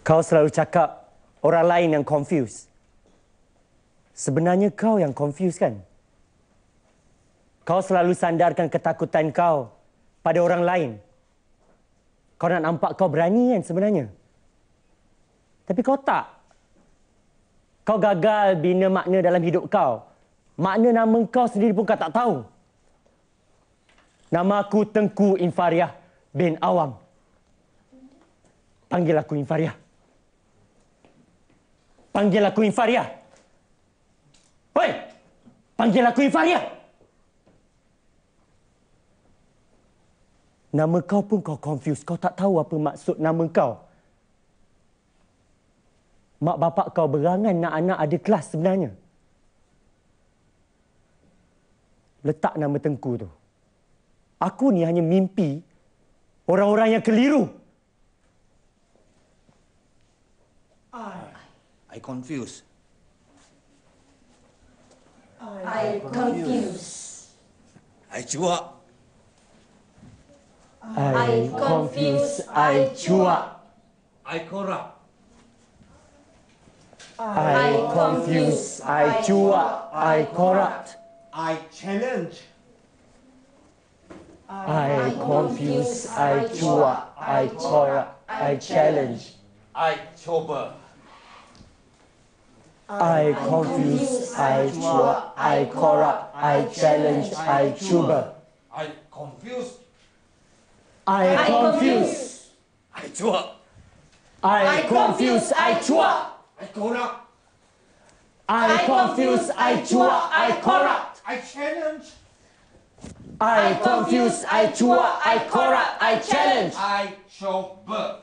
Kau selalu cakap orang lain yang confused. Sebenarnya kau yang confused kan? Kau selalu sandarkan ketakutan kau pada orang lain. Kau nak nampak kau berani kan sebenarnya? Tapi kau tak. Kau gagal bina makna dalam hidup kau. Makna nama kau sendiri pun kau tak tahu. Nama aku Tengku Infariah bin Awam. Panggil aku Infariah. Panggil aku Infariah. Hoi! Panggil aku Infariah. Nama kau pun kau confused. Kau tak tahu apa maksud nama kau. Mak bapak kau berangan nak anak ada kelas sebenarnya. Letak nama Tengku tu. Aku ni hanya mimpi orang-orang yang keliru. I confused. I confused. I cuak. I confused. I cuak. I korak. I confused. I cuak. I corrupt. I challenge. I confused. I cuak. I corrupt. I challenge. I coba. I confuse, I cuak, I corrupt, I challenge, I cuba. I confused. I confuse, I cuak. I confuse, I cuak. I korak. I confuse, I cuak, I corrupt. I challenge. I confuse, I cuak, I corrupt, I challenge. I coba.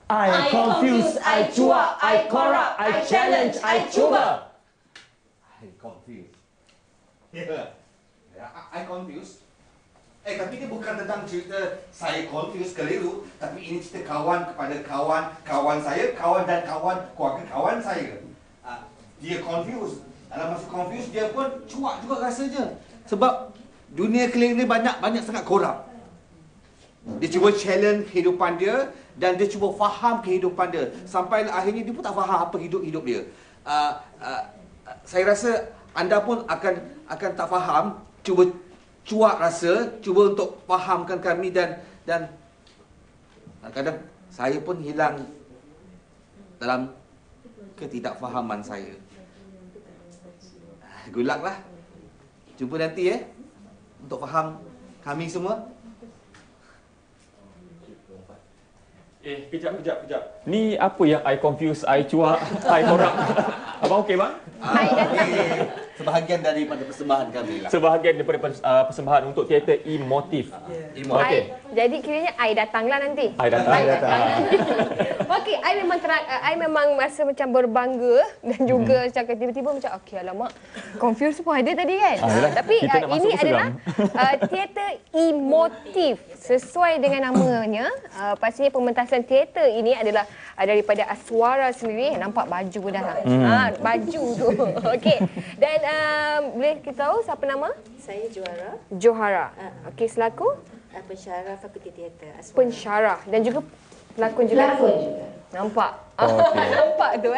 I confuse, I cuak, I corrupt, I challenge, I cuba. I confused. Yeah. I confused. Tapi ini bukan tentang cerita saya confused, keliru. Tapi ini cerita kawan kepada kawan, kawan saya, kawan dan kawan, keluarga kawan saya. Dia confused. Dalam masa confused, dia pun cuak juga rasanya. Sebab dunia keliling ni banyak sangat korup. Dia cuba challenge kehidupan dia dan dia cuba faham kehidupan dia. Sampai akhirnya dia pun tak faham apa hidup dia. Saya rasa anda pun akan tak faham. Cuba cuak rasa, cuba untuk fahamkan kami dan kadang-kadang saya pun hilang dalam ketidakfahaman saya. Good luck lah. Jumpa nanti untuk faham kami semua. Kejap. Ni apa yang I confuse, I cuak, I korak? Abang okey bang? Sebahagian daripada persembahan kami lah. Sebahagian daripada persembahan untuk teater emotif. Okey. Jadi kiranya I datanglah nanti. I datang. Okey, I memang rasa macam berbangga dan juga macam tiba-tiba macam okey alamak, confused pun ada tadi kan. Tapi ini adalah teater emotif sesuai dengan namanya. Pastinya pementasan teater ini adalah daripada Aswara sendiri. Nampak baju dah lah. Baju tu. Okey. Dan boleh kita tahu siapa nama? Saya Johara. Okey, selaku pensyarah Fakulti Teater Aswara. pensyarah dan juga pelakon juga. Nampak? Nampak tu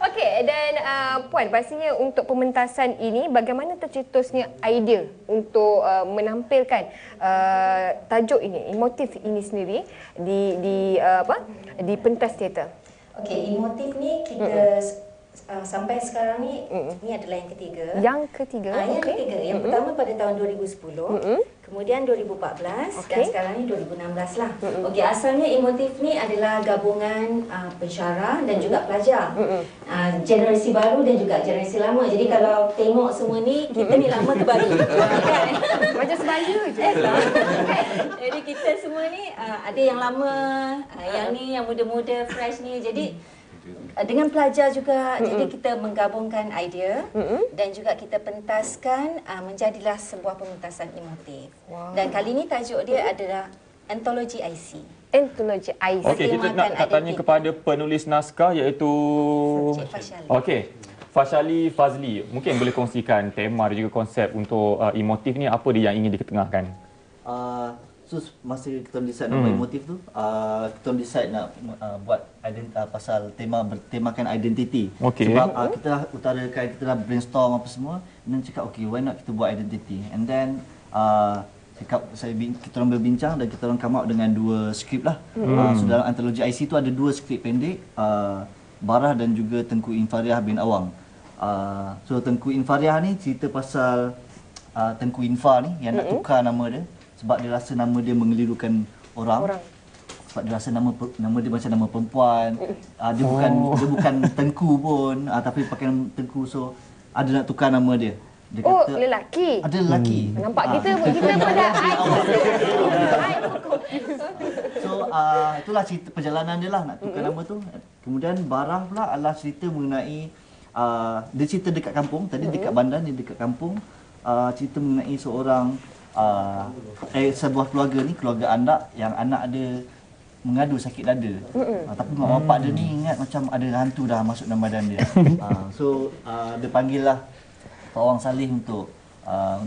Okey, dan Puan, pastinya untuk pementasan ini bagaimana tercetusnya idea untuk menampilkan tajuk ini, emotif ini sendiri di pentas teater? Okey, emotif ni kita sampai sekarang ni ni adalah yang ketiga. Yang ketiga. Yang ketiga. Yang pertama pada tahun 2010, kemudian 2014 dan sekarang ni 2016 lah. Okey, asalnya emotif ni adalah gabungan pensyarah dan juga pelajar. Generasi baru dan juga generasi lama. Jadi kalau tengok semua ni, kita ni lama ke baru. Kan? Macam sebaya je. Jadi kita semua ni ada yang lama, yang ni yang muda-muda, fresh ni. Jadi dengan pelajar juga, jadi kita menggabungkan idea dan juga kita pentaskan menjadilah sebuah pementasan emotif. Dan kali ini tajuk dia adalah Antologi IC. Antologi IC. Okey, kita nak tanya kepada penulis naskah iaitu Cik Fashali. Okey. Fashali Fazli, mungkin boleh kongsikan tema dan juga konsep untuk emotif ni, apa dia yang ingin diketengahkan? So masa kita decide nak buat emotif tu, kita decide nak buat pasal bertemakan identiti. Okey. Sebab kita dah utarakan, kita dah brainstorm apa semua, dan cakap okay, why not kita buat identiti. And then kita orang berbincang dan kita orang come out dengan 2 skrip lah. So dalam antologi IC tu ada 2 skrip pendek, Barah dan juga Tengku Infariah bin Awang. So Tengku Infariah ni cerita pasal Tengku Infa ni yang nak tukar nama dia sebab dia rasa nama dia mengelirukan orang. Sebab dia rasa nama dia macam nama perempuan. Dia bukan Tengku pun, tapi pakai nama Tengku, so ada nak tukar nama dia. Dia kata, lelaki. Ada lelaki. Nampak kita pun dah So itulah cerita perjalanan dia lah nak tukar nama tu. Kemudian Barah pula adalah cerita mengenai dia cerita dekat kampung, tadi dekat bandar, ni dekat kampung. Cerita mengenai seorang sebuah keluarga ni, keluarga anak yang anak dia mengadu sakit dada. Tapi mak bapak dia ni ingat macam ada hantu dah masuk dalam badan dia. So dia panggil lah Pak Wang Saleh untuk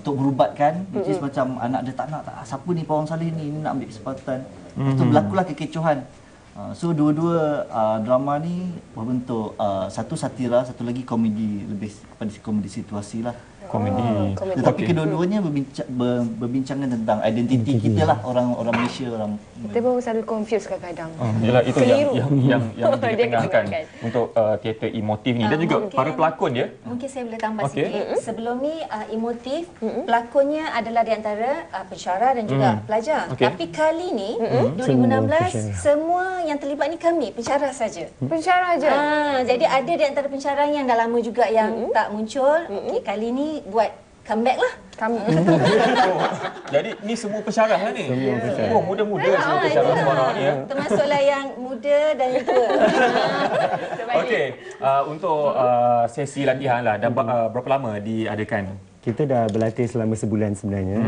berubatkan, which is macam anak dia tak nak, siapa ni Pak Wang Saleh ni nak ambil kesempatan. Lepas tu berlakulah kekecohan. So dua-dua drama ni berbentuk satu satira, satu lagi komedi, lebih pada komedi situasi lah. Komedi. Tetapi kedua-duanya berbincangan tentang identiti kita lah, orang Malaysia, orang. Kita pun selalu confuse kadang-kadang. Yalah, itu yang Dia diketengahkan ketengahkan. untuk teater emotif ni, dan juga para pelakon dia. Mungkin saya boleh tambah Okey. sikit. Sebelum ni emotif, pelakonnya adalah di antara pensyarah dan juga pelajar. Okey. Tapi kali ni 2016 semua yang terlibat ni kami pensyarah saja. Pensyarah je. Jadi ada di antara pensyarah yang dah lama juga yang tak muncul. Okey, kali ni buat comeback lah. Jadi ni semua pensyarah lah ni. Semua pensyarah. Oh, muda-muda semua pensyarah sekarang ni ya. Termasuklah yang muda dan yang tua. Okey, untuk sesi latihan lah, dah berapa lama diadakan? Kita dah berlatih selama sebulan sebenarnya,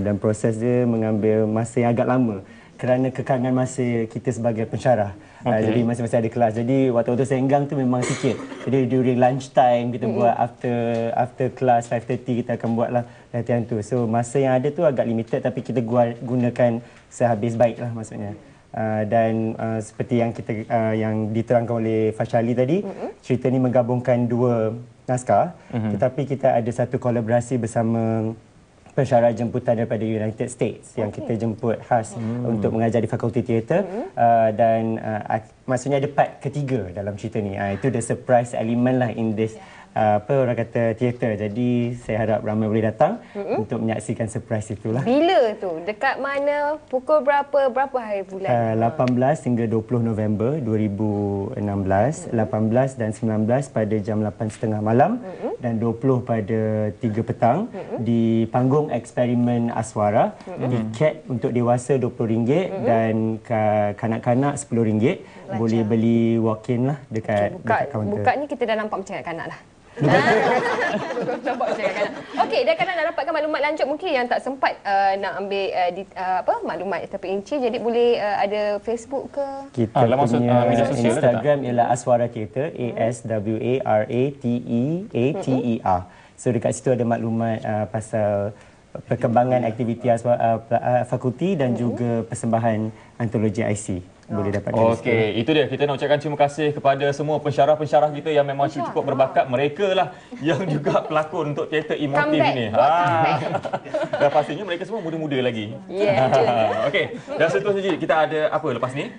dan proses dia mengambil masa yang agak lama kerana kekangan masa kita sebagai pensyarah. Jadi masing-masing ada kelas. Jadi waktu-waktu senggang tu memang sikit. Jadi during lunch time kita buat, after class 5:30 kita akan buatlah latihan tu. So masa yang ada tu agak limited, tapi kita gunakan sehabis baik lah maksudnya. Dan seperti yang yang diterangkan oleh Fashali tadi, cerita ni menggabungkan 2 naskah, tetapi kita ada satu kolaborasi bersama pensyarah jemputan daripada United States yang kita jemput khas untuk mengajar di Fakulti Teater, dan maksudnya ada part ketiga dalam cerita ni. Itu the surprise element lah in this orang kata teater. Jadi saya harap ramai boleh datang untuk menyaksikan surprise itulah. Bila tu? Dekat mana? Pukul berapa? Berapa hari bulan? 18 hingga 20 November 2016, 18 dan 19 pada jam 8.30 malam dan 20 pada 3 petang di panggung Eksperimen Aswara. Tiket untuk dewasa RM20 dan kanak-kanak RM10. Boleh beli walk-in lah dekat kaunter. Buka ni kita dah nampak macam kanak-kanak lah. Nampak macam kanak-kanak. Okey, dan kadang nak dapatkan maklumat lanjut mungkin yang tak sempat nak ambil maklumat tapi inci, jadi boleh ada Facebook ke? Kita punya media sosial Instagram ialah Aswara Theatre, ASWARATEATER. So dekat situ ada maklumat pasal perkembangan aktiviti fakulti dan juga persembahan antologi IC. Boleh dapatkan. Okey, itu dia. Kita nak ucapkan terima kasih kepada semua pensyarah-pensyarah kita yang memang cukup berbakat. Mereka lah yang juga pelakon untuk teater emotif ini. Dan pastinya mereka semua muda-muda lagi. Yeah. Okey, dan seterusnya kita ada apa lepas ni?